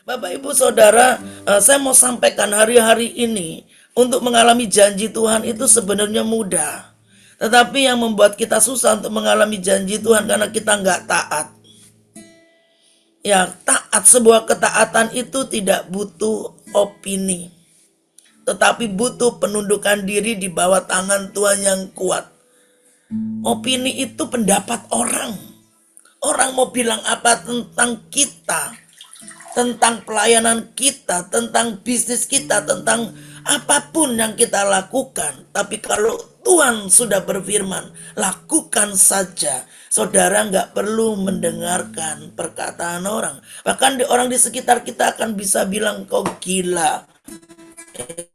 Bapak Ibu Saudara, saya mau sampaikan hari-hari ini untuk mengalami janji Tuhan itu sebenarnya mudah. Tetapi yang membuat kita susah untuk mengalami janji Tuhan karena kita nggak taat. Ya, taat, sebuah ketaatan itu tidak butuh opini, tetapi butuh penundukan diri di bawah tangan Tuhan yang kuat. Opini itu pendapat orang. Orang mau bilang apa tentang kita, tentang pelayanan kita, tentang bisnis kita, tentang apapun yang kita lakukan. Tapi kalau Tuhan sudah berfirman, lakukan saja. Saudara nggak perlu mendengarkan perkataan orang. Bahkan orang di sekitar kita akan bisa bilang kau gila,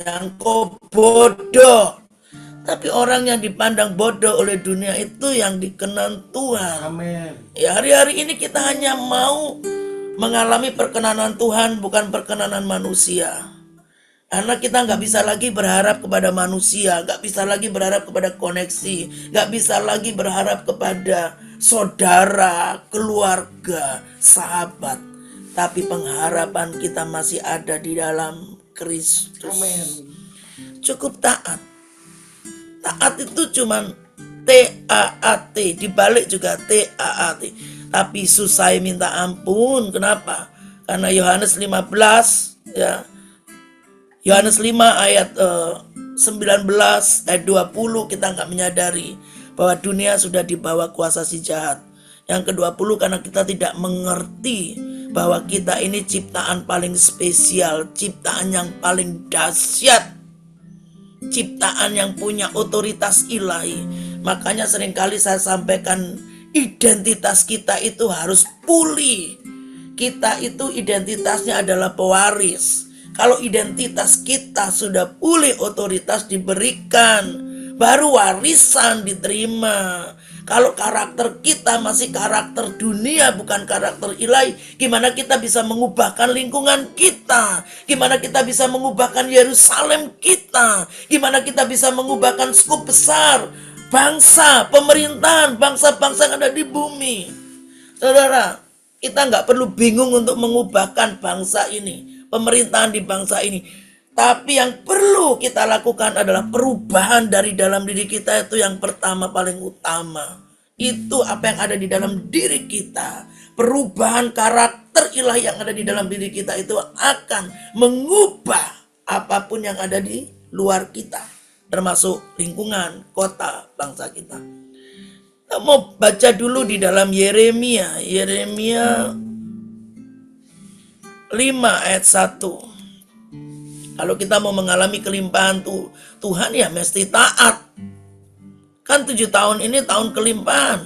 yang kau bodoh. Tapi orang yang dipandang bodoh oleh dunia itu yang dikenan Tuhan. Amin. Ya, hari-hari ini kita hanya mau mengalami perkenanan Tuhan, bukan perkenanan manusia. Karena kita nggak bisa lagi berharap kepada manusia, nggak bisa lagi berharap kepada koneksi, nggak bisa lagi berharap kepada saudara, keluarga, sahabat. Tapi pengharapan kita masih ada di dalam Kristus. Amin. Cukup taat. Taat itu cuman T-A-A-T, dibalik juga T-A-A-T. Tapi susah minta ampun. Kenapa? Karena Yohanes 15 ya. Yohanes 5 ayat 19 ayat 20 kita nggak menyadari bahwa dunia sudah dibawa kuasa si jahat. Yang ke-20 karena kita tidak mengerti bahwa kita ini ciptaan paling spesial, ciptaan yang paling dahsyat, ciptaan yang punya otoritas ilahi. Makanya seringkali saya sampaikan identitas kita itu harus pulih. Kita itu identitasnya adalah pewaris. Kalau identitas kita sudah pulih, otoritas diberikan, baru warisan diterima. Kalau karakter kita masih karakter dunia, bukan karakter ilahi, gimana kita bisa mengubahkan lingkungan kita? Gimana kita bisa mengubahkan Yerusalem kita? Gimana kita bisa mengubahkan skup besar, bangsa, pemerintahan, bangsa-bangsa yang ada di bumi? Saudara, kita nggak perlu bingung untuk mengubahkan bangsa ini, pemerintahan di bangsa ini. Tapi yang perlu kita lakukan adalah perubahan dari dalam diri kita. Itu yang pertama paling utama. Itu apa yang ada di dalam diri kita. Perubahan karakter ilahi yang ada di dalam diri kita itu akan mengubah apapun yang ada di luar kita, termasuk lingkungan, kota, bangsa kita. Kita mau baca dulu di dalam Yeremia 5 ayat 1. Kalau kita mau mengalami kelimpahan Tuhan ya mesti taat. Kan 7 tahun ini tahun kelimpahan.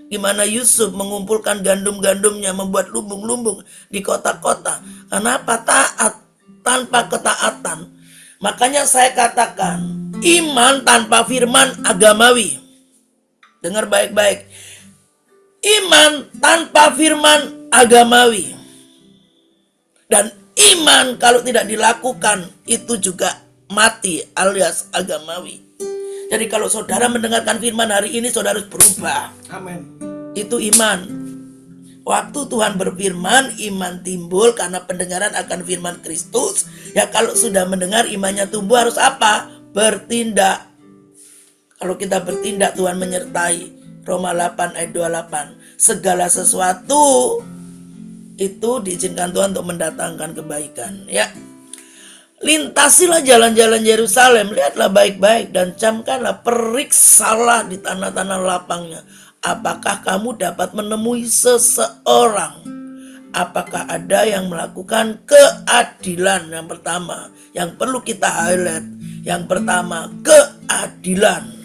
Gimana Yusuf mengumpulkan gandum-gandumnya, membuat lumbung-lumbung di kota-kota. Kenapa? Taat. Tanpa ketaatan, makanya saya katakan iman tanpa firman agamawi. Dengar baik-baik. Iman tanpa firman agamawi. Dan iman kalau tidak dilakukan itu juga mati alias agamawi. Jadi kalau saudara mendengarkan firman hari ini, saudara harus berubah. Amin. Itu iman. Waktu Tuhan berfirman, iman timbul karena pendengaran akan firman Kristus. Ya kalau sudah mendengar, imannya tumbuh, harus apa? Bertindak. Kalau kita bertindak, Tuhan menyertai. Roma 8 ayat 28. Segala sesuatu itu diizinkan Tuhan untuk mendatangkan kebaikan, ya. Lintasilah jalan-jalan Yerusalem, lihatlah baik-baik dan camkanlah, periksalah di tanah-tanah lapangnya. Apakah kamu dapat menemui seseorang? Apakah ada yang melakukan keadilan? Yang pertama, yang perlu kita highlight, yang pertama keadilan,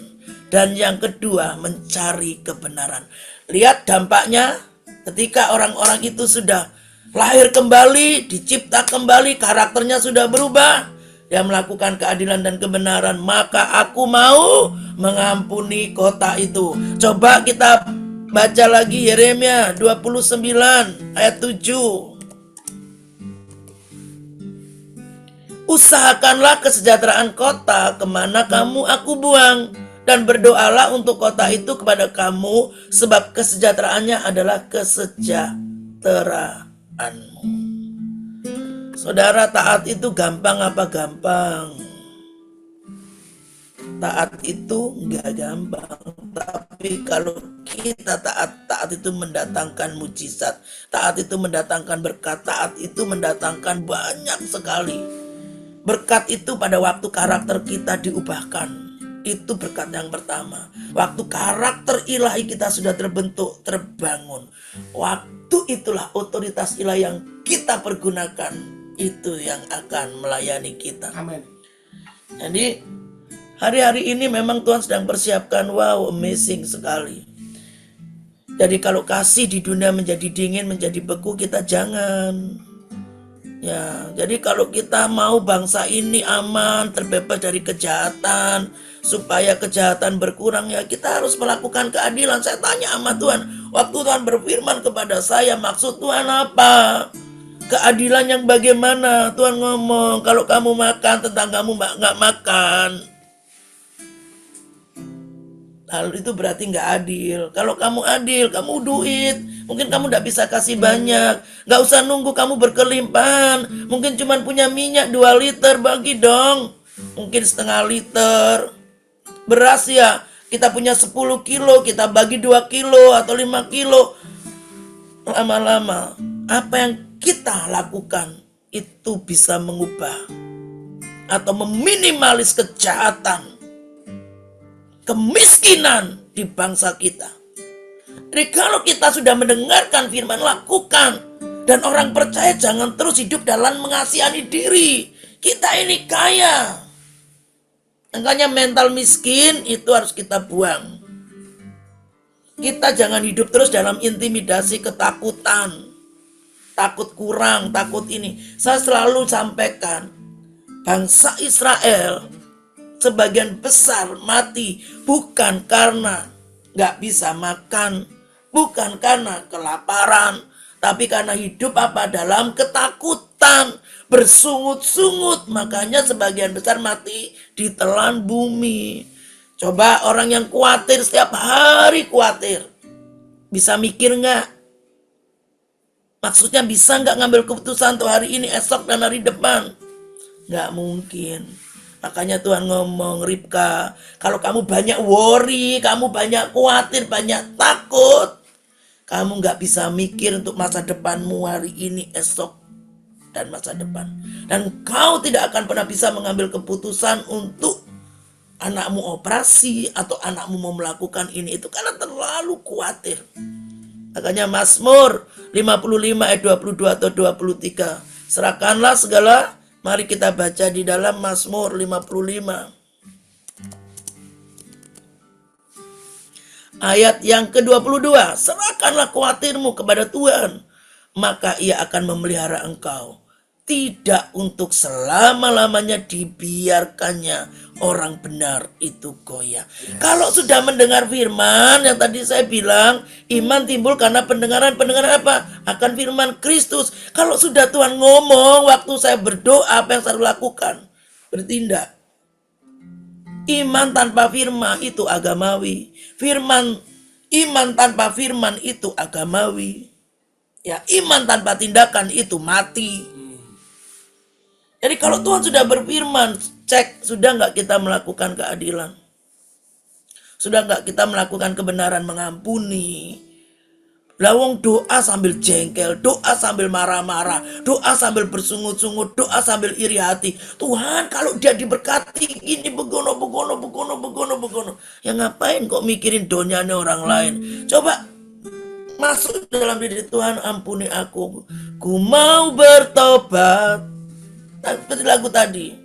dan yang kedua mencari kebenaran. Lihat dampaknya. Ketika orang-orang itu sudah lahir kembali, dicipta kembali, karakternya sudah berubah, dia melakukan keadilan dan kebenaran, maka aku mau mengampuni kota itu. Coba kita baca lagi Yeremia 29 ayat 7. Usahakanlah kesejahteraan kota kemana kamu aku buang, dan berdoalah untuk kota itu kepada kamu, sebab kesejahteraannya adalah kesejahteraanmu. Saudara, taat itu gampang apa gampang? Taat itu nggak gampang, tapi kalau kita taat, taat itu mendatangkan mujizat, taat itu mendatangkan berkat, taat itu mendatangkan banyak sekali. Berkat itu pada waktu karakter kita diubahkan, itu berkat yang pertama. Waktu karakter ilahi kita sudah terbentuk, terbangun, waktu itulah otoritas ilahi yang kita pergunakan, itu yang akan melayani kita. Amin. Jadi hari-hari ini memang Tuhan sedang persiapkan, wow, amazing sekali. Jadi kalau kasih di dunia menjadi dingin, menjadi beku, kita jangan. Ya, jadi kalau kita mau bangsa ini aman, terbebas dari kejahatan, supaya kejahatan berkurang, ya kita harus melakukan keadilan. Saya tanya sama Tuhan, waktu Tuhan berfirman kepada saya, maksud Tuhan apa? Keadilan yang bagaimana? Tuhan ngomong, kalau kamu makan, tetanggamu nggak makan, lalu itu berarti nggak adil. Kalau kamu adil, kamu duit, mungkin kamu nggak bisa kasih banyak, nggak usah nunggu kamu berkelimpahan. Mungkin cuma punya minyak 2 liter, bagi dong. Mungkin setengah liter. Beras ya, kita punya 10 kilo, kita bagi 2 kilo atau 5 kilo. Lama-lama, apa yang kita lakukan itu bisa mengubah atau meminimalis kejahatan, kemiskinan di bangsa kita. Jadi kalau kita sudah mendengarkan firman, lakukan. Dan orang percaya jangan terus hidup dalam mengasihani diri. Kita ini kaya. Makanya mental miskin itu harus kita buang. Kita jangan hidup terus dalam intimidasi, ketakutan. Takut kurang, takut ini. Saya selalu sampaikan, bangsa Israel sebagian besar mati bukan karena nggak bisa makan, bukan karena kelaparan, tapi karena hidup dalam ketakutan, bersungut-sungut. Makanya sebagian besar mati ditelan bumi. Coba orang yang khawatir, setiap hari khawatir, bisa mikir nggak? Maksudnya bisa nggak ngambil keputusan untuk hari ini, esok, dan hari depan? Nggak mungkin. Makanya Tuhan ngomong, Ribka, kalau kamu banyak worry, kamu banyak khawatir, banyak takut, kamu nggak bisa mikir untuk masa depanmu hari ini, esok, dan masa depan. Dan kau tidak akan pernah bisa mengambil keputusan untuk anakmu operasi atau anakmu mau melakukan ini itu karena terlalu khawatir. Makanya Mazmur 55 ayat 22 atau 23. Serahkanlah segala. Mari kita baca di dalam Mazmur 55. Ayat yang ke-22. Serahkanlah khawatirmu kepada Tuhan, maka Ia akan memelihara engkau. Tidak untuk selama-lamanya dibiarkannya orang benar itu goyah. Kalau sudah mendengar firman yang tadi saya bilang, iman timbul karena pendengaran apa? Akan firman Kristus. Kalau sudah Tuhan ngomong, waktu saya berdoa, apa yang saya lakukan? Bertindak. Iman tanpa firman itu agamawi. Iman tanpa firman itu agamawi. Ya, iman tanpa tindakan itu mati. Jadi kalau Tuhan sudah berfirman, cek, sudah nggak kita melakukan keadilan? Sudah nggak kita melakukan kebenaran, mengampuni? Lawang doa sambil jengkel, doa sambil marah-marah, doa sambil bersungut-sungut, doa sambil iri hati. Tuhan, kalau dia diberkati ini begono. Ya ngapain kok mikirin donyanya orang lain? Coba masuk dalam diri Tuhan, ampuni aku. Ku mau bertobat. Seperti lagu tadi,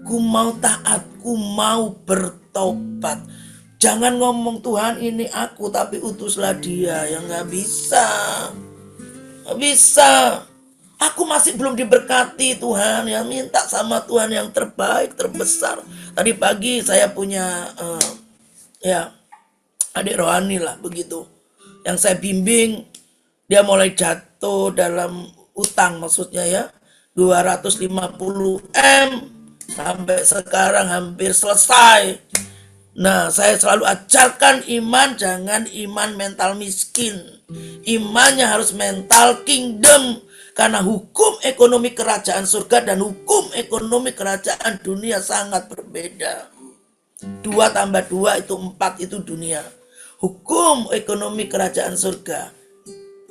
ku mau taat, ku mau bertobat. Jangan ngomong Tuhan ini aku, tapi utuslah dia. Yang nggak bisa, nggak bisa. Aku masih belum diberkati Tuhan, ya minta sama Tuhan yang terbaik, terbesar. Tadi pagi saya punya ya adik rohani lah begitu, yang saya bimbing, dia mulai jatuh dalam utang, maksudnya ya 250 M sampai sekarang hampir selesai. Nah, saya selalu ajarkan iman, jangan iman mental miskin. Imannya harus mental kingdom. Karena hukum ekonomi kerajaan surga dan hukum ekonomi kerajaan dunia sangat berbeda. 2 tambah 2 itu 4 itu dunia. Hukum ekonomi kerajaan surga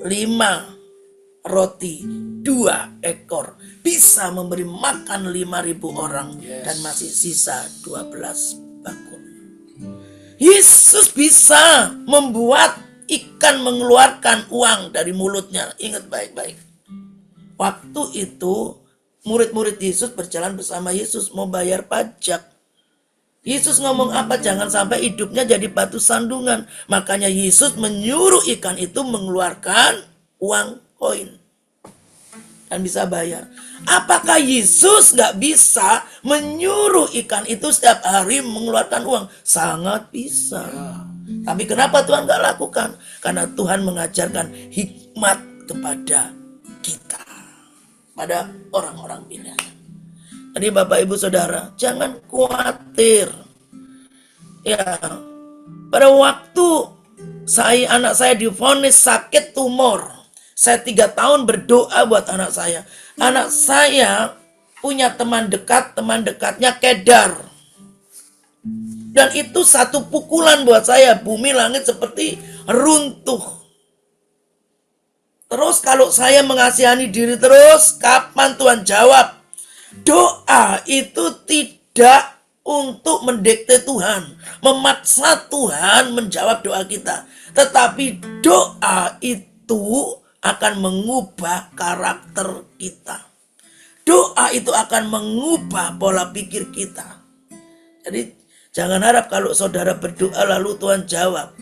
5 roti 2 ekor bisa memberi makan 5.000 orang dan masih sisa 12 bakul. Yesus bisa membuat ikan mengeluarkan uang dari mulutnya. Ingat baik-baik. Waktu itu murid-murid Yesus berjalan bersama Yesus mau bayar pajak. Yesus ngomong apa? Jangan sampai hidupnya jadi batu sandungan. Makanya Yesus menyuruh ikan itu mengeluarkan uang koin dan bisa bayar. Apakah Yesus gak bisa menyuruh ikan itu setiap hari mengeluarkan uang? Sangat bisa. Tapi kenapa Tuhan gak lakukan? Karena Tuhan mengajarkan hikmat kepada kita, pada orang-orang pilihan. Jadi Bapak Ibu Saudara, jangan khawatir. Ya, pada waktu anak saya divonis sakit tumor, saya 3 tahun berdoa buat anak saya. Anak saya punya teman dekat, teman dekatnya Kedar. Dan itu satu pukulan buat saya, bumi langit seperti runtuh. Terus kalau saya mengasihani diri terus, kapan Tuhan jawab? Doa itu tidak untuk mendikte Tuhan, memaksa Tuhan menjawab doa kita. Tetapi doa itu akan mengubah karakter kita. Doa itu akan mengubah pola pikir kita. Jadi jangan harap kalau saudara berdoa lalu Tuhan jawab.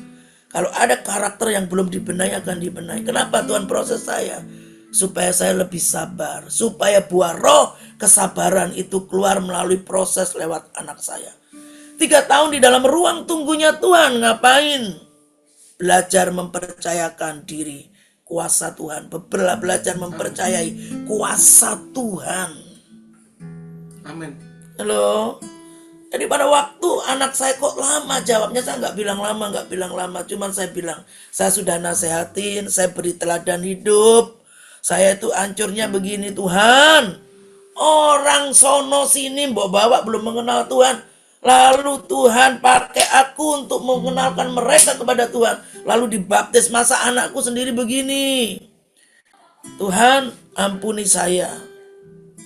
Kalau ada karakter yang belum dibenahi akan dibenahi. Kenapa Tuhan proses saya? Supaya saya lebih sabar, supaya buah roh kesabaran itu keluar melalui proses lewat anak saya. 3 tahun di dalam ruang tunggunya Tuhan, ngapain? Belajar mempercayakan diri, kuasa Tuhan. Belajar mempercayai kuasa Tuhan. Amin. Halo. Jadi pada waktu anak saya kok lama jawabnya, saya nggak bilang lama. Cuman saya bilang, saya sudah nasehatin, saya beri teladan hidup. Saya itu hancurnya begini Tuhan. Orang sono sini bawa belum mengenal Tuhan. Lalu Tuhan pakai aku untuk mengenalkan mereka kepada Tuhan. Lalu dibaptis, masa anakku sendiri begini. Tuhan ampuni saya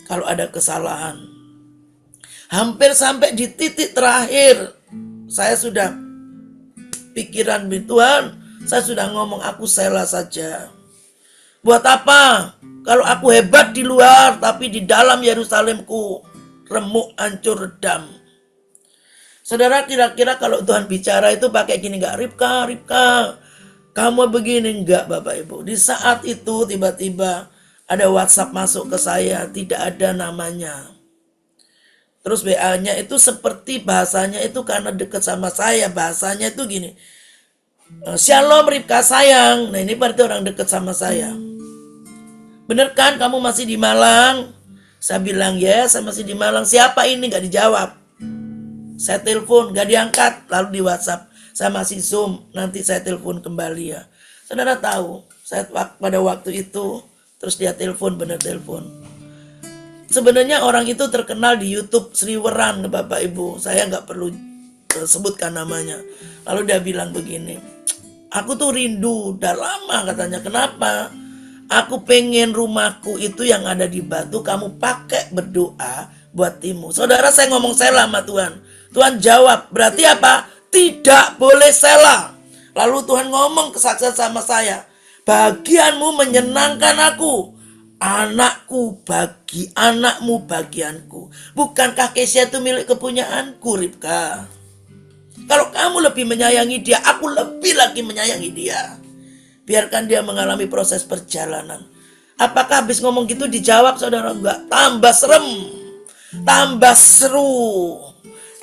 kalau ada kesalahan. Hampir sampai di titik terakhir saya sudah pikiran Tuhan, saya sudah ngomong aku salah saja. Buat apa? Kalau aku hebat di luar, tapi di dalam Yerusalemku remuk, hancur, redam. Saudara, kira-kira kalau Tuhan bicara itu pakai gini nggak? Ribka, kamu begini nggak, Bapak Ibu? Di saat itu tiba-tiba ada WhatsApp masuk ke saya, tidak ada namanya. Terus WA-nya itu seperti bahasanya itu karena dekat sama saya, bahasanya itu gini. Shalom Ribka sayang. Nah ini berarti orang dekat sama saya. Bener kan kamu masih di Malang? Saya bilang ya, saya masih di Malang. Siapa ini? Gak dijawab. Saya telepon, gak diangkat. Lalu di WhatsApp, saya masih Zoom. Nanti saya telepon kembali ya. Saudara tahu, saya pada waktu itu, terus dia telepon, bener telepon. Sebenarnya orang itu terkenal di YouTube Sri Weran, Bapak Ibu. Saya gak perlu sebutkan namanya. Lalu dia bilang begini, aku tuh rindu, udah lama katanya. Kenapa? Aku pengen rumahku itu yang ada di Batu kamu pakai berdoa buat timu. Saudara, saya ngomong sela sama Tuhan. Tuhan jawab, berarti apa? Tidak boleh sela. Lalu Tuhan ngomong kesaksian sama saya. Bagianmu menyenangkan aku. Anakku bagi anakmu bagianku. Bukankah Kesia itu milik kepunyaanku, Ribka? Kalau kamu lebih menyayangi dia, aku lebih lagi menyayangi dia. Biarkan dia mengalami proses perjalanan. Apakah habis ngomong gitu dijawab, saudara? Enggak, tambah serem, tambah seru.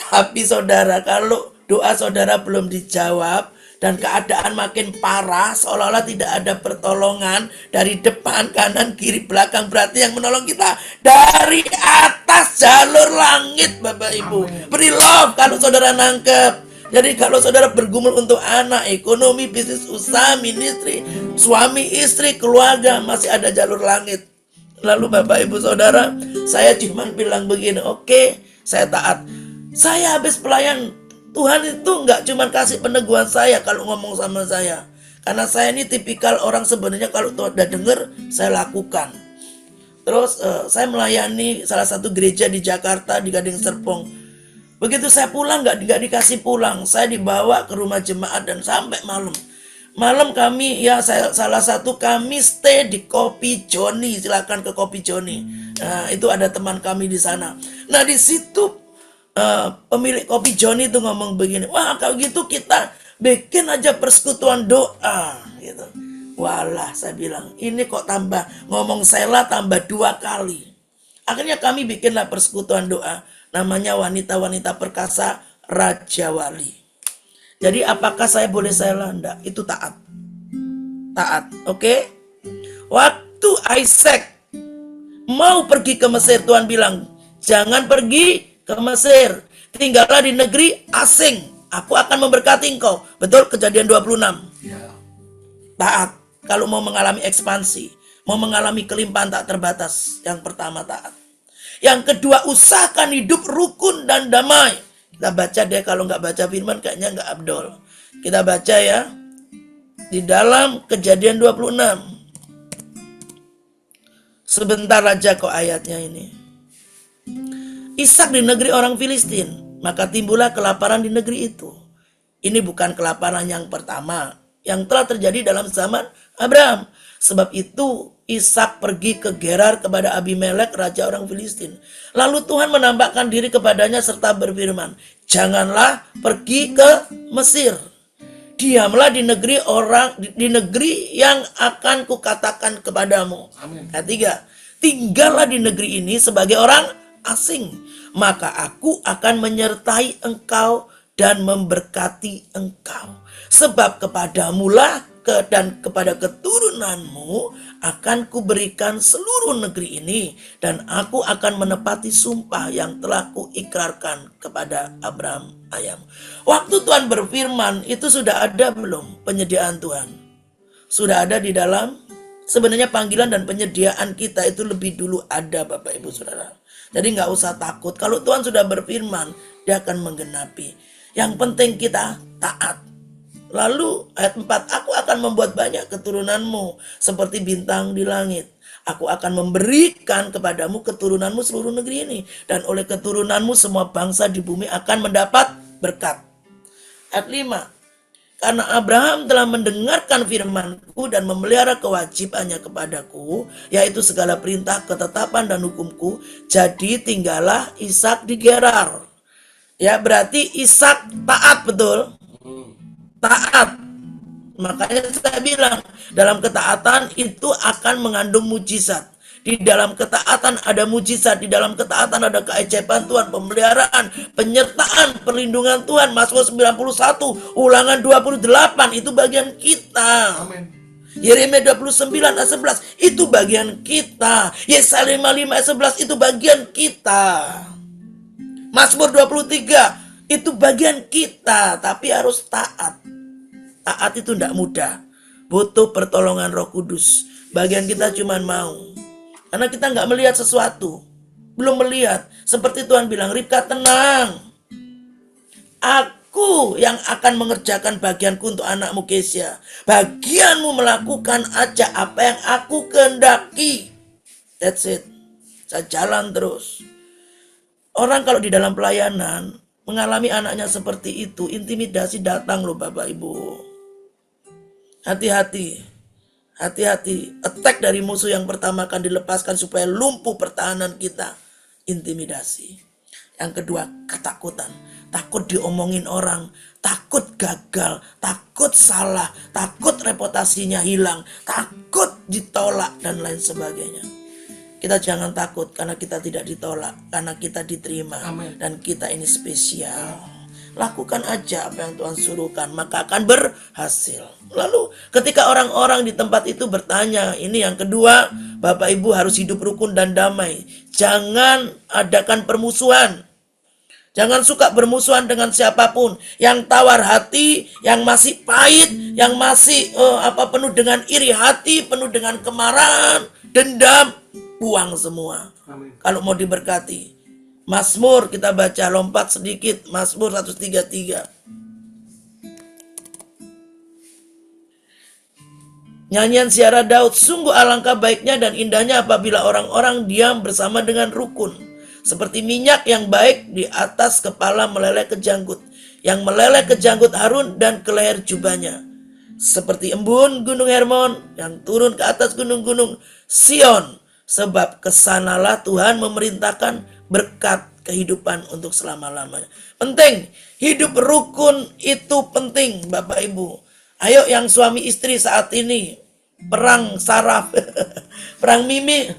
Tapi saudara, kalau doa saudara belum dijawab dan keadaan makin parah, seolah-olah tidak ada pertolongan dari depan, kanan, kiri, belakang, berarti yang menolong kita dari atas jalur langit, Bapak Ibu. Beri love kalau saudara nangkep. Jadi kalau saudara bergumul untuk anak, ekonomi, bisnis, usaha, ministry, suami, istri, keluarga, masih ada jalur langit. Lalu Bapak Ibu Saudara, saya cuma bilang begini, oke, saya taat. Saya habis pelayan, Tuhan itu nggak cuma kasih peneguhan saya kalau ngomong sama saya. Karena saya ini tipikal orang sebenarnya kalau Tuhan udah denger, saya lakukan. Terus saya melayani salah satu gereja di Jakarta, di Gading Serpong. Begitu saya pulang nggak dikasih pulang, saya dibawa ke rumah jemaat dan sampai malam. Malam kami salah satu kami stay di Kopi Joni. Silakan ke Kopi Joni. Nah, itu ada teman kami di sana. Nah, di situ pemilik Kopi Joni itu ngomong begini, wah kalau gitu kita bikin aja persekutuan doa gitu. Walah, saya bilang ini kok tambah ngomong Sela tambah 2 kali. Akhirnya kami bikinlah persekutuan doa, namanya Wanita-Wanita Perkasa Raja Wali. Jadi apakah saya boleh Sela? Enggak, itu taat. Taat, oke? Waktu Isaac mau pergi ke Mesir, Tuhan bilang, jangan pergi ke Mesir, tinggallah di negeri asing, aku akan memberkati engkau. Betul, Kejadian 26. Ya. Taat kalau mau mengalami ekspansi, mau mengalami kelimpahan tak terbatas. Yang pertama taat. Yang kedua, usahakan hidup rukun dan damai. Kita baca deh, kalau nggak baca firman kayaknya nggak abdol. Kita baca ya, di dalam Kejadian 26. Sebentar aja kok ayatnya ini. Ishak di negeri orang Filistin, maka timbullah kelaparan di negeri itu. Ini bukan kelaparan yang pertama yang telah terjadi dalam zaman Abraham. Sebab itu Ishak pergi ke Gerar kepada Abimelek, raja orang Filistin. Lalu Tuhan menampakkan diri kepadanya serta berfirman, janganlah pergi ke Mesir. Diamlah di negeri yang akan kukatakan kepadamu. Amin. Ayat 3. Tinggallah di negeri ini sebagai orang asing, maka aku akan menyertai engkau dan memberkati engkau. Sebab kepadamulah dan kepada keturunanmu akan kuberikan seluruh negeri ini, dan aku akan menepati sumpah yang telah kuikrarkan kepada Abraham ayahmu. Waktu Tuhan berfirman, itu sudah ada belum penyediaan Tuhan? Sudah ada di dalam, sebenarnya panggilan dan penyediaan kita itu lebih dulu ada, Bapak Ibu Saudara. Jadi nggak usah takut, kalau Tuhan sudah berfirman, dia akan menggenapi. Yang penting kita taat. Lalu ayat 4, aku akan membuat banyak keturunanmu seperti bintang di langit. Aku akan memberikan kepadamu keturunanmu seluruh negeri ini, dan oleh keturunanmu semua bangsa di bumi akan mendapat berkat. Ayat 5, karena Abraham telah mendengarkan firmanku dan memelihara kewajibannya kepadaku, yaitu segala perintah, ketetapan dan hukumku, jadi tinggallah Ishak di Gerar. Ya, berarti Ishak taat, betul? Taat. Makanya saya bilang, dalam ketaatan itu akan mengandung mujizat. Di dalam ketaatan ada mujizat, di dalam ketaatan ada keajaiban Tuhan, pemeliharaan, penyertaan, perlindungan Tuhan. Mazmur 91, Ulangan 28, itu bagian kita. Amin. Yeremia 29 ayat 11, itu bagian kita. Yesaya 55 ayat 11, itu bagian kita. Mazmur 23, itu bagian kita, tapi harus taat. Taat itu tidak mudah, butuh pertolongan Roh Kudus. Bagian kita cuma mau, karena kita nggak melihat sesuatu, belum melihat. Seperti Tuhan bilang, Ribka tenang, aku yang akan mengerjakan bagianku untuk anakmu Kesya. Bagianmu melakukan aja apa yang aku kehendaki. That's it. Saya jalan terus. Orang kalau di dalam pelayanan mengalami anaknya seperti itu, intimidasi datang loh Bapak Ibu. Hati-hati, hati-hati. Attack dari musuh yang pertama akan dilepaskan supaya lumpuh pertahanan kita. Intimidasi. Yang kedua, ketakutan. Takut diomongin orang, takut gagal, takut salah, takut reputasinya hilang, takut ditolak dan lain sebagainya. Kita jangan takut karena kita tidak ditolak, karena kita diterima. Amin. Dan kita ini spesial. Lakukan aja apa yang Tuhan suruhkan, maka akan berhasil. Lalu ketika orang-orang di tempat itu bertanya, ini yang kedua, Bapak Ibu harus hidup rukun dan damai. Jangan adakan permusuhan. Jangan suka bermusuhan dengan siapapun. Yang tawar hati, yang masih pahit, yang masih penuh dengan iri hati, penuh dengan kemarahan, dendam. buang semua. Amin. Kalau mau diberkati. Mazmur kita baca, lompat sedikit, Mazmur 133. Nyanyian Ziarah Daud, sungguh alangkah baiknya dan indahnya apabila orang-orang diam bersama dengan rukun. Seperti minyak yang baik di atas kepala meleleh ke janggut, yang meleleh ke janggut Harun dan ke leher jubahnya. Seperti embun gunung Hermon yang turun ke atas gunung-gunung Sion. Sebab kesanalah Tuhan memerintahkan berkat kehidupan untuk selama-lamanya. Penting, hidup rukun itu penting Bapak Ibu. Ayo yang suami istri saat ini, perang saraf, perang mimi.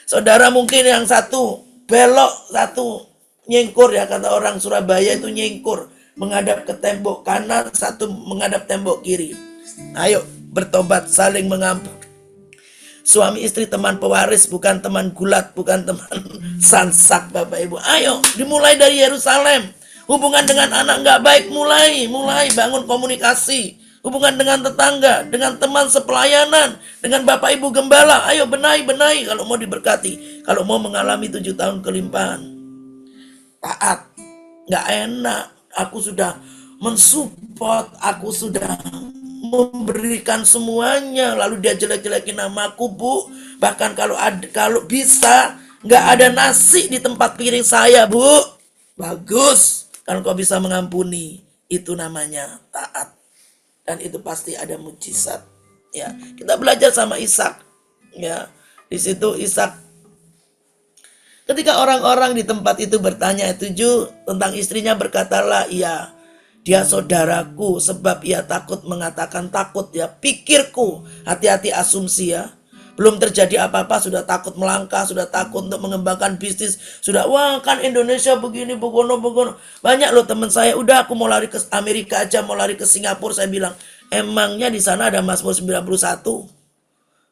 Saudara mungkin yang satu belok, satu nyengkur ya, kata orang Surabaya itu nyengkur. Menghadap ke tembok kanan, satu menghadap tembok kiri. Ayo bertobat, saling mengampuni. Suami istri teman pewaris, bukan teman gulat, bukan teman sansak Bapak Ibu. Ayo dimulai dari Yerusalem. Hubungan dengan anak nggak baik, mulai bangun komunikasi. Hubungan dengan tetangga, dengan teman sepelayanan, dengan Bapak Ibu gembala. Ayo benahi kalau mau diberkati. Kalau mau mengalami 7 tahun kelimpahan. Taat, nggak enak. Aku sudah mensupport, aku sudah memberikan semuanya, lalu dia jelek-jelekin namaku, Bu. Bahkan kalau bisa nggak ada nasi di tempat piring saya, Bu. Bagus kalau kau bisa mengampuni, itu namanya taat, dan itu pasti ada mujizat. Ya, kita belajar sama Ishak. Ya, di situ Ishak, ketika orang-orang di tempat itu bertanya tentang istrinya, berkatalah, iya, dia saudaraku, sebab ia takut mengatakan takut ya. Pikirku, hati-hati asumsi ya. Belum terjadi apa-apa sudah takut melangkah, sudah takut untuk mengembangkan bisnis, sudah wah kan Indonesia begini begono. Banyak loh teman saya, udah aku mau lari ke Amerika aja, mau lari ke Singapura. Saya bilang, emangnya di sana ada Mazmur 91?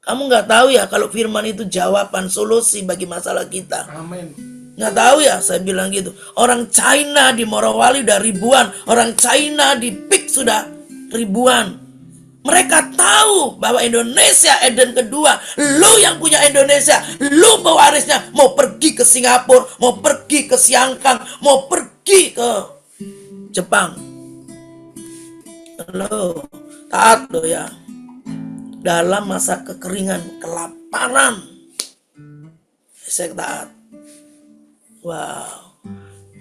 Kamu nggak tahu ya kalau firman itu jawaban solusi bagi masalah kita. Amin. Nggak tahu ya, saya bilang gitu. Orang China di Morowali udah ribuan, orang China di Pik sudah ribuan. Mereka tahu bahwa Indonesia Eden kedua. Lu yang punya Indonesia, lu pewarisnya. Mau pergi ke Singapura, mau pergi ke Siangkang, mau pergi ke Jepang. Lo taat lo ya. Dalam masa kekeringan, kelaparan, saya taat. Wow.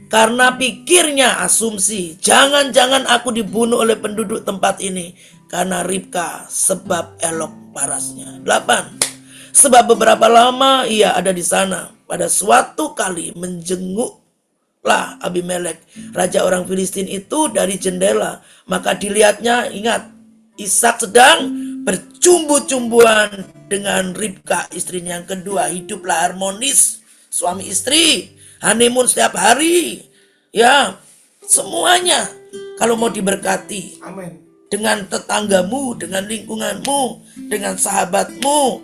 Karena pikirnya asumsi, jangan-jangan aku dibunuh oleh penduduk tempat ini karena Ribka, sebab elok parasnya. 8. Sebab beberapa lama ia ada di sana. Pada suatu kali menjenguklah Abimelek, raja orang Filistin itu dari jendela. Maka dilihatnya, ingat, Ishak sedang bercumbu-cumbuan dengan Ribka, istrinya yang kedua. Hiduplah harmonis, suami istri, honeymoon setiap hari. Ya, semuanya kalau mau diberkati. Amin. Dengan tetanggamu, dengan lingkunganmu, dengan sahabatmu,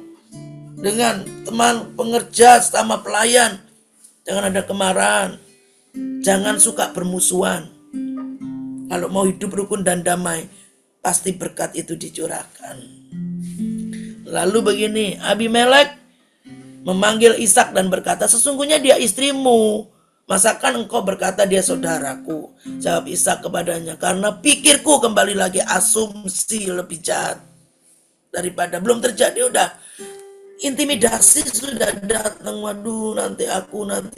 dengan teman pengerja, sama pelayan. Jangan ada kemarahan. Jangan suka bermusuhan. Kalau mau hidup rukun dan damai, pasti berkat itu dicurahkan. Lalu begini, Abimelek memanggil Ishak dan berkata, sesungguhnya dia istrimu. Masakan engkau berkata dia saudaraku? Jawab Ishak kepadanya, karena pikirku, kembali lagi asumsi lebih jahat daripada belum terjadi. Udah intimidasi sudah datang. Waduh, nanti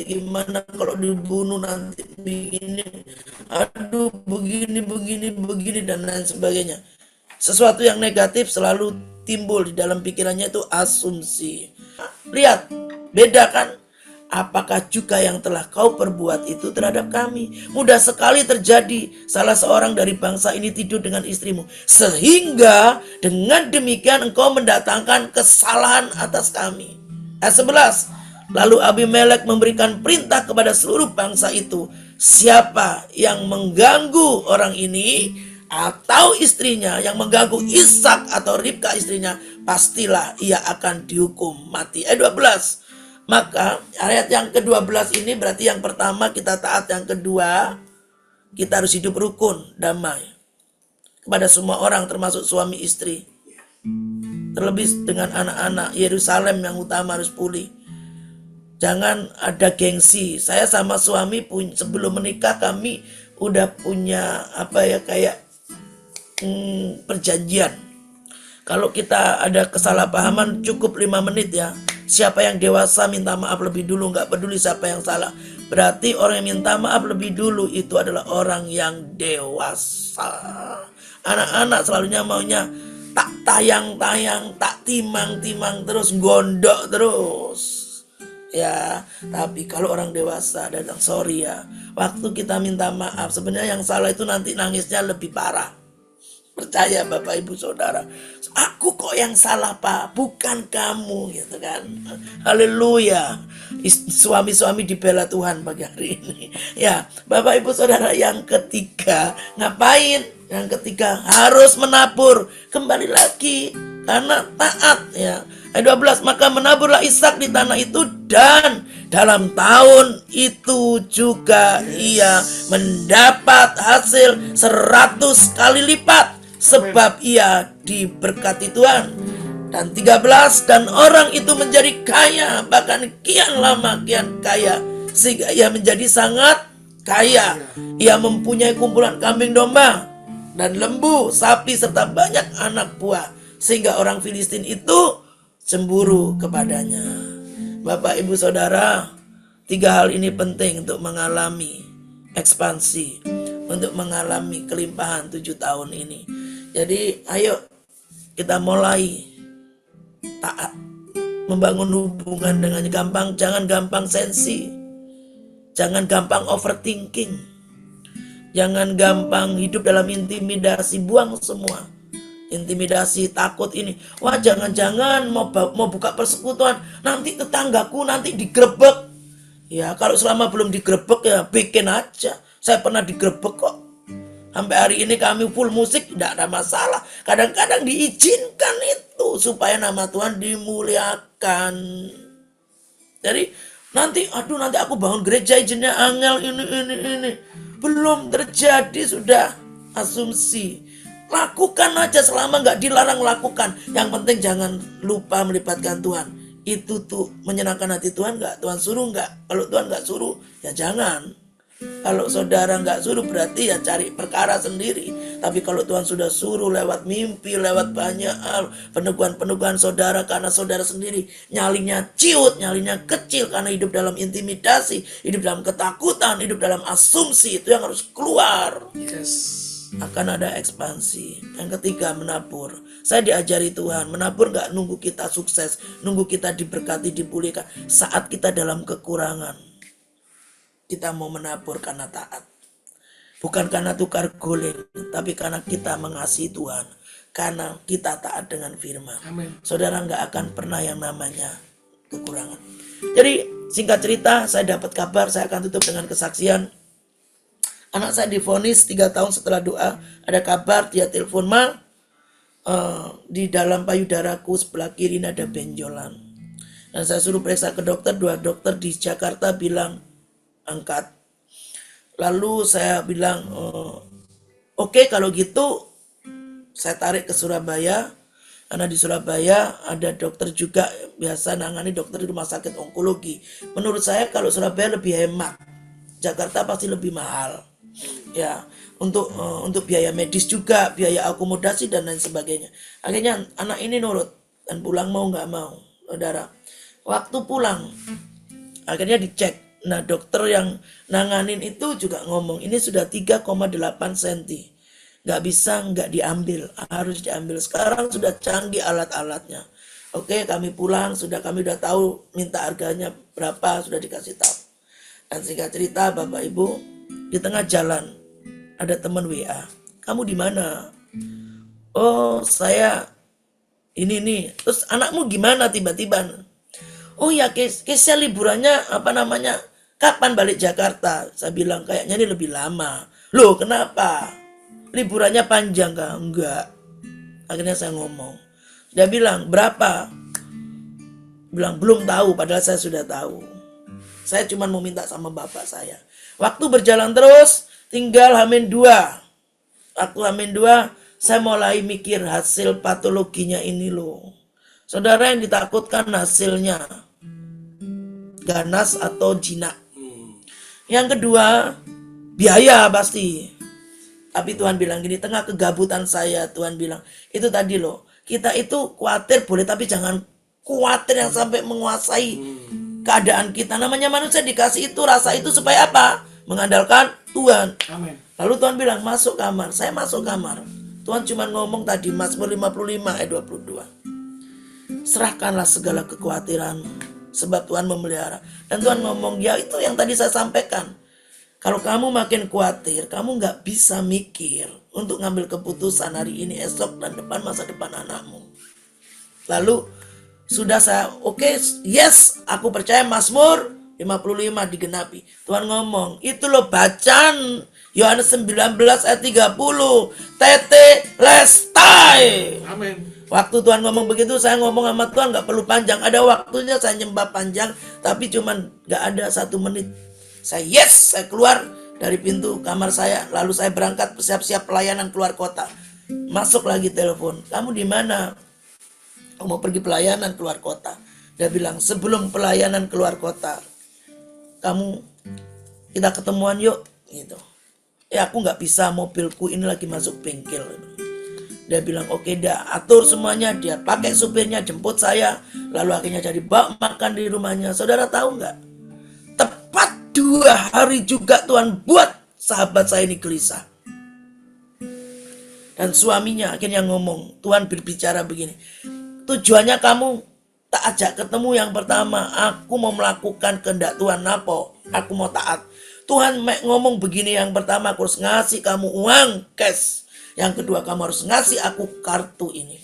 gimana kalau dibunuh, nanti begini, aduh begini dan lain sebagainya. Sesuatu yang negatif selalu timbul di dalam pikirannya, itu asumsi. Lihat, beda kan? Apakah juga yang telah kau perbuat itu terhadap kami? Mudah sekali terjadi salah seorang dari bangsa ini tidur dengan istrimu, sehingga dengan demikian engkau mendatangkan kesalahan atas kami. Ayat 11. Lalu Abimelek memberikan perintah kepada seluruh bangsa itu, siapa yang mengganggu orang ini atau istrinya, yang mengganggu Ishak atau Ribka istrinya, pastilah ia akan dihukum mati. Ayat 12. Maka ayat yang ke-12 ini berarti yang pertama kita taat, yang kedua kita harus hidup rukun, damai kepada semua orang termasuk suami istri. Terlebih dengan anak-anak, Yerusalem yang utama harus pulih. Jangan ada gengsi. Saya sama suami sebelum menikah kami udah punya apa ya kayak perjanjian. Kalau kita ada kesalahpahaman cukup 5 menit ya. Siapa yang dewasa minta maaf lebih dulu, nggak peduli siapa yang salah. Berarti orang yang minta maaf lebih dulu itu adalah orang yang dewasa. Anak-anak selalunya maunya tak tayang-tayang, tak timang-timang terus, gondok terus. Ya, tapi kalau orang dewasa datang sorry ya, waktu kita minta maaf sebenarnya yang salah itu nanti nangisnya lebih parah. Percaya Bapak Ibu Saudara, aku kok yang salah Pak, bukan kamu gitu kan. Haleluya. Suami-suami dibela Tuhan pagi hari ini. Ya, Bapak Ibu Saudara, yang ketiga, ngapain? Yang ketiga harus menabur. Kembali lagi karena taat ya. Ayat 12, maka menaburlah Ishak di tanah itu dan dalam tahun itu juga ia mendapat hasil 100 kali lipat sebab ia diberkati Tuhan. Dan 13, dan orang itu menjadi kaya bahkan kian lama kian kaya sehingga ia menjadi sangat kaya. Ia mempunyai kumpulan kambing domba dan lembu, sapi serta banyak anak buah sehingga orang Filistin itu cemburu kepadanya. Bapak Ibu Saudara, 3 hal ini penting untuk mengalami ekspansi, untuk mengalami kelimpahan 7 tahun ini. Jadi ayo kita mulai taat, membangun hubungan dengan gampang, jangan gampang sensi, jangan gampang overthinking, jangan gampang hidup dalam intimidasi, buang semua. Intimidasi, takut ini. Wah, jangan-jangan mau buka persekutuan, nanti tetanggaku nanti digrebek. Ya, kalau selama belum digrebek ya bikin aja. Saya pernah digrebek kok. Sampai hari ini kami full musik, tidak ada masalah. Kadang-kadang diizinkan itu supaya nama Tuhan dimuliakan. Jadi nanti aku bangun gereja izinnya angel ini. Belum terjadi sudah asumsi. Lakukan aja selama nggak dilarang lakukan. Yang penting jangan lupa melibatkan Tuhan. Itu tuh menyenangkan hati Tuhan nggak? Tuhan suruh nggak? Kalau Tuhan nggak suruh ya jangan. Kalau saudara nggak suruh berarti ya cari perkara sendiri. Tapi kalau Tuhan sudah suruh lewat mimpi, lewat banyak hal, peneguhan-peneguhan saudara karena saudara sendiri nyalinya ciut, nyalinya kecil karena hidup dalam intimidasi, hidup dalam ketakutan, hidup dalam asumsi, itu yang harus keluar. Yes. Akan ada ekspansi. Yang ketiga, menabur. Saya diajari Tuhan, menabur gak nunggu kita sukses, nunggu kita diberkati, dipulihkan. Saat kita dalam kekurangan, kita mau menabur karena taat. Bukan karena tukar guling, tapi karena kita mengasihi Tuhan, karena kita taat dengan firman. Amin. Saudara gak akan pernah yang namanya kekurangan. Jadi singkat cerita, saya dapat kabar, saya akan tutup dengan kesaksian. Anak saya divonis 3 tahun setelah doa. Ada kabar dia telepon, Ma, di dalam payudaraku sebelah kiri ini ada benjolan. Dan saya suruh periksa ke dokter. 2 dokter di Jakarta bilang angkat. Lalu saya bilang oke, kalau gitu saya tarik ke Surabaya. Karena di Surabaya ada dokter juga biasa nangani, dokter di rumah sakit onkologi. Menurut saya kalau Surabaya lebih hemat, Jakarta pasti lebih mahal. Ya, untuk biaya medis juga, biaya akomodasi dan lain sebagainya. Akhirnya anak ini nurut dan pulang mau nggak mau, saudara. Waktu pulang, akhirnya dicek. Nah, dokter yang nanganin itu juga ngomong ini sudah 3,8 cm. Nggak bisa nggak diambil, harus diambil. Sekarang sudah canggih alat-alatnya. Oke, kami pulang, kami udah tahu minta harganya berapa, sudah dikasih tahu. Dan singkat cerita, Bapak Ibu, di tengah jalan ada teman WA, kamu di mana? Oh, saya ini nih. Terus anakmu gimana tiba-tiba? Oh ya, Kesia liburannya kapan balik Jakarta? Saya bilang kayaknya ini lebih lama. Loh, kenapa? Liburannya panjang kah? Enggak. Akhirnya saya ngomong. Dia bilang berapa? Bilang belum tahu, padahal saya sudah tahu. Saya cuma mau minta sama bapak saya. Waktu berjalan terus, tinggal H-2. Waktu H-2, saya mulai mikir hasil patologinya ini loh. Saudara, yang ditakutkan hasilnya. ganas atau jinak. Yang kedua, biaya pasti. Tapi Tuhan bilang gini, tengah kegabutan saya, Tuhan bilang, itu tadi loh, kita itu khawatir boleh, tapi jangan khawatir yang sampai menguasai keadaan kita. Namanya manusia dikasih itu, rasa itu supaya apa? Mengandalkan Tuhan. Amin. Lalu Tuhan bilang, masuk kamar. Saya masuk kamar. Tuhan cuma ngomong tadi, Mazmur 55 ayat 22. Serahkanlah segala kekhawatiran, sebab Tuhan memelihara. Dan Tuhan ngomong, ya itu yang tadi saya sampaikan. Kalau kamu makin khawatir, kamu gak bisa mikir untuk ngambil keputusan hari ini, esok, dan depan masa depan anakmu. Lalu sudah saya, oke, yes, aku percaya Mazmur 55 digenapi. Tuhan ngomong, itu loh bacaan Yohanes 19 ayat 30. Tete lestai. Amin. Waktu Tuhan ngomong begitu, saya ngomong sama Tuhan gak perlu panjang. Ada waktunya saya nyembah panjang, tapi cuman gak ada 1 menit. Saya keluar dari pintu kamar saya, lalu saya berangkat siap-siap pelayanan keluar kota. Masuk lagi telepon, kamu di mana? Aku mau pergi pelayanan keluar kota. Dia bilang, sebelum pelayanan keluar kota, kita ketemuan yuk, gitu. Ya aku nggak bisa, mobilku ini lagi masuk bengkel. Dia bilang oke dah, atur semuanya. Dia pakai supirnya jemput saya, lalu akhirnya jadi bawa makan di rumahnya. Saudara tahu nggak? Tepat 2 hari juga Tuhan buat sahabat saya ini gelisah. Dan suaminya akhirnya ngomong, Tuhan berbicara begini, tujuannya kamu tak ajak ketemu yang pertama, aku mau melakukan kehendak Tuhan apa? Aku mau taat. Tuhan ngomong begini, yang pertama aku harus ngasih kamu uang cash. Yang kedua kamu harus ngasih aku kartu ini.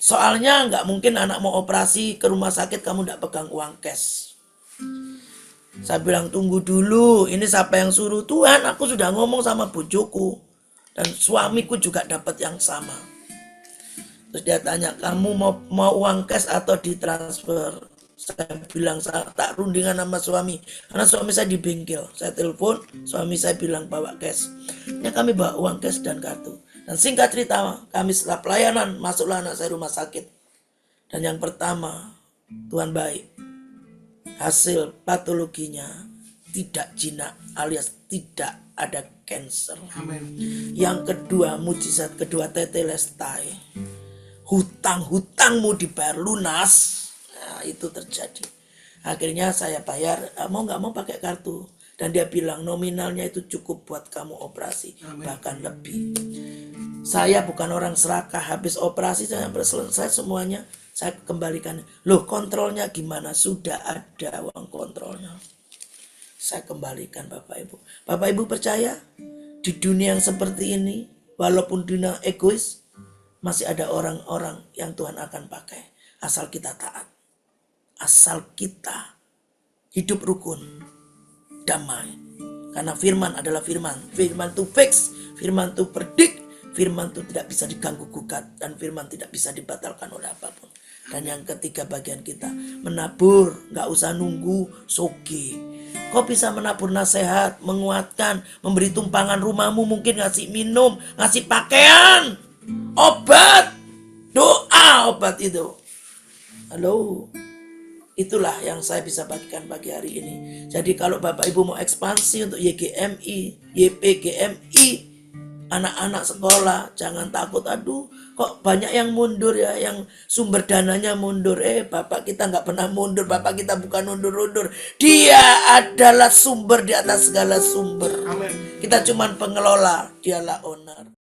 Soalnya nggak mungkin anak mau operasi ke rumah sakit kamu nggak pegang uang cash. Saya bilang tunggu dulu, ini siapa yang suruh? Tuhan, aku sudah ngomong sama bojoku. Dan suamiku juga dapat yang sama. Terus dia tanya, kamu mau uang cash atau ditransfer? Saya bilang, saya tak rundingan sama suami. Karena suami saya di bengkel. Saya telepon, suami saya bilang bawa cash. Ya kami bawa uang cash dan kartu. Dan singkat cerita, kami setelah pelayanan, masuklah anak saya rumah sakit. Dan yang pertama, Tuhan baik. Hasil patologinya tidak jinak alias tidak ada cancer. Amin. Yang kedua, mujizat kedua tetelestai. Hutang-hutangmu dibayar lunas. Nah, itu terjadi. Akhirnya saya bayar, mau nggak mau pakai kartu. Dan dia bilang nominalnya itu cukup buat kamu operasi. Amin. Bahkan lebih. Saya bukan orang serakah, habis operasi saya selesai semuanya, saya kembalikan. Loh, kontrolnya gimana? Sudah ada uang kontrolnya. Saya kembalikan Bapak Ibu. Bapak Ibu percaya di dunia yang seperti ini, walaupun dunia egois, masih ada orang-orang yang Tuhan akan pakai. Asal kita taat. Asal kita hidup rukun, damai. Karena firman adalah firman. Firman itu fix, firman itu predict, firman itu tidak bisa diganggu gugat, dan firman tidak bisa dibatalkan oleh apapun. Dan yang ketiga bagian kita, menabur, gak usah nunggu soge. Kau bisa menabur nasihat, menguatkan, memberi tumpangan rumahmu, mungkin ngasih minum, ngasih pakaian, obat, doa obat itu. Halo, itulah yang saya bisa bagikan pagi hari ini. Jadi kalau Bapak Ibu mau ekspansi untuk YGMI, YPGMI, anak-anak sekolah, jangan takut. Aduh, kok banyak yang mundur ya, yang sumber dananya mundur. Bapak kita nggak pernah mundur. Bapak kita bukan undur-undur. Dia adalah sumber di atas segala sumber. Amin. Kita cuman pengelola, dialah owner.